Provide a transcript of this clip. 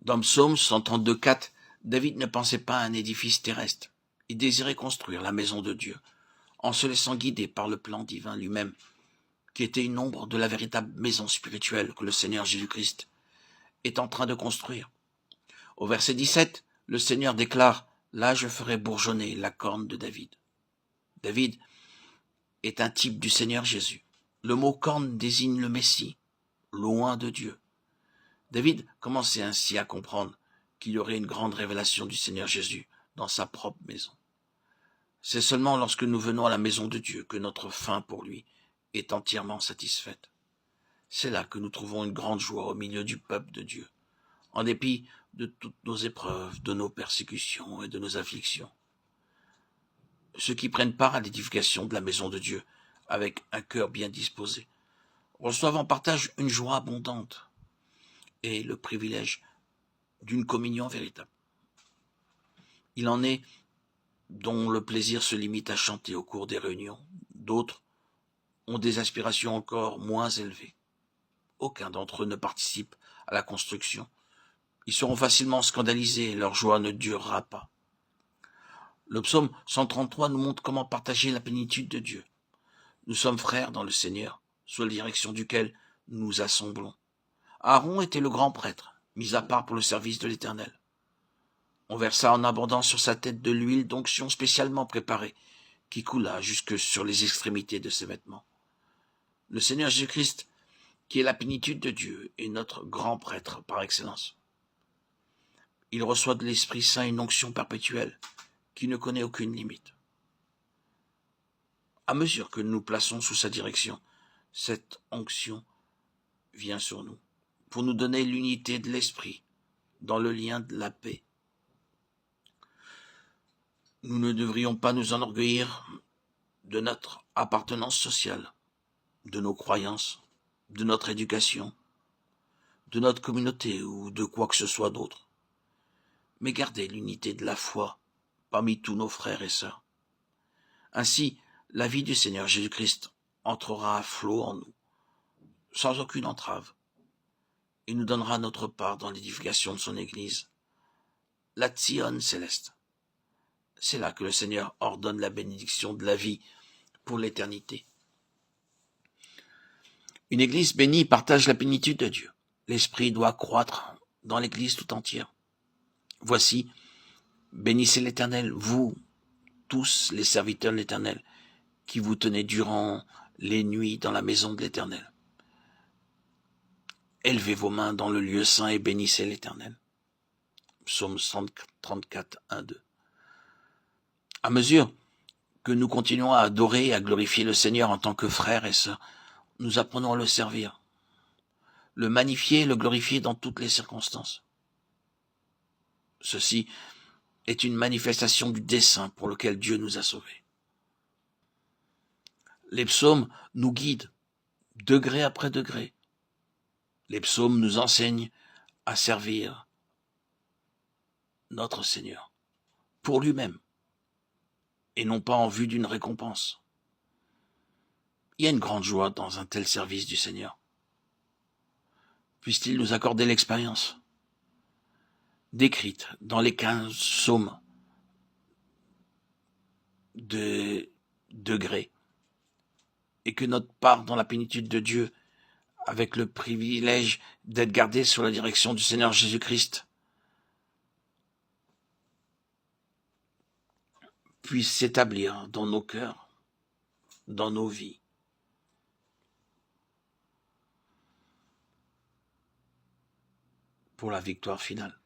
Dans Psaume 132,4, David ne pensait pas à un édifice terrestre. Il désirait construire la maison de Dieu, en se laissant guider par le plan divin lui-même, qui était une ombre de la véritable maison spirituelle que le Seigneur Jésus-Christ est en train de construire. Au verset 17, le Seigneur déclare « Là je ferai bourgeonner la corne de David ». David est un type du Seigneur Jésus. Le mot corne désigne le Messie, loin de Dieu. David commençait ainsi à comprendre qu'il y aurait une grande révélation du Seigneur Jésus dans sa propre maison. C'est seulement lorsque nous venons à la maison de Dieu que notre faim pour lui est entièrement satisfaite. C'est là que nous trouvons une grande joie au milieu du peuple de Dieu, en dépit de toutes nos épreuves, de nos persécutions et de nos afflictions. Ceux qui prennent part à l'édification de la maison de Dieu avec un cœur bien disposé reçoivent en partage une joie abondante et le privilège d'une communion véritable. Il en est dont le plaisir se limite à chanter au cours des réunions. D'autres ont des aspirations encore moins élevées. Aucun d'entre eux ne participe à la construction. Ils seront facilement scandalisés et leur joie ne durera pas. Le psaume 133 nous montre comment partager la plénitude de Dieu. Nous sommes frères dans le Seigneur, sous la direction duquel nous nous assemblons. Aaron était le grand prêtre, mis à part pour le service de l'Éternel. On versa en abondance sur sa tête de l'huile d'onction spécialement préparée, qui coula jusque sur les extrémités de ses vêtements. Le Seigneur Jésus-Christ, qui est la plénitude de Dieu, est notre grand prêtre par excellence. Il reçoit de l'Esprit Saint une onction perpétuelle, qui ne connaît aucune limite. À mesure que nous nous plaçons sous sa direction, cette onction vient sur nous, pour nous donner l'unité de l'Esprit, dans le lien de la paix. Nous ne devrions pas nous enorgueillir de notre appartenance sociale, de nos croyances, de notre éducation, de notre communauté ou de quoi que ce soit d'autre, mais garder l'unité de la foi parmi tous nos frères et sœurs. Ainsi, la vie du Seigneur Jésus-Christ entrera à flot en nous, sans aucune entrave, et nous donnera notre part dans l'édification de son Église, la Tzion céleste. C'est là que le Seigneur ordonne la bénédiction de la vie pour l'éternité. Une Église bénie partage la plénitude de Dieu. L'Esprit doit croître dans l'Église tout entière. Voici, bénissez l'Éternel, vous, tous les serviteurs de l'Éternel, qui vous tenez durant les nuits dans la maison de l'Éternel. Élevez vos mains dans le lieu saint et bénissez l'Éternel. Psaume 134, 1, 2. À mesure que nous continuons à adorer et à glorifier le Seigneur en tant que frères et sœurs, nous apprenons à le servir, le magnifier et le glorifier dans toutes les circonstances. Ceci est une manifestation du dessein pour lequel Dieu nous a sauvés. Les psaumes nous guident, degré après degré. Les psaumes nous enseignent à servir notre Seigneur, pour lui-même, et non pas en vue d'une récompense. Il y a une grande joie dans un tel service du Seigneur. Puisse-t-il nous accorder l'expérience décrite dans les 15 psaumes de degrés, et que notre part dans la plénitude de Dieu, avec le privilège d'être gardé sous la direction du Seigneur Jésus-Christ, puisse s'établir dans nos cœurs, dans nos vies. Pour la victoire finale.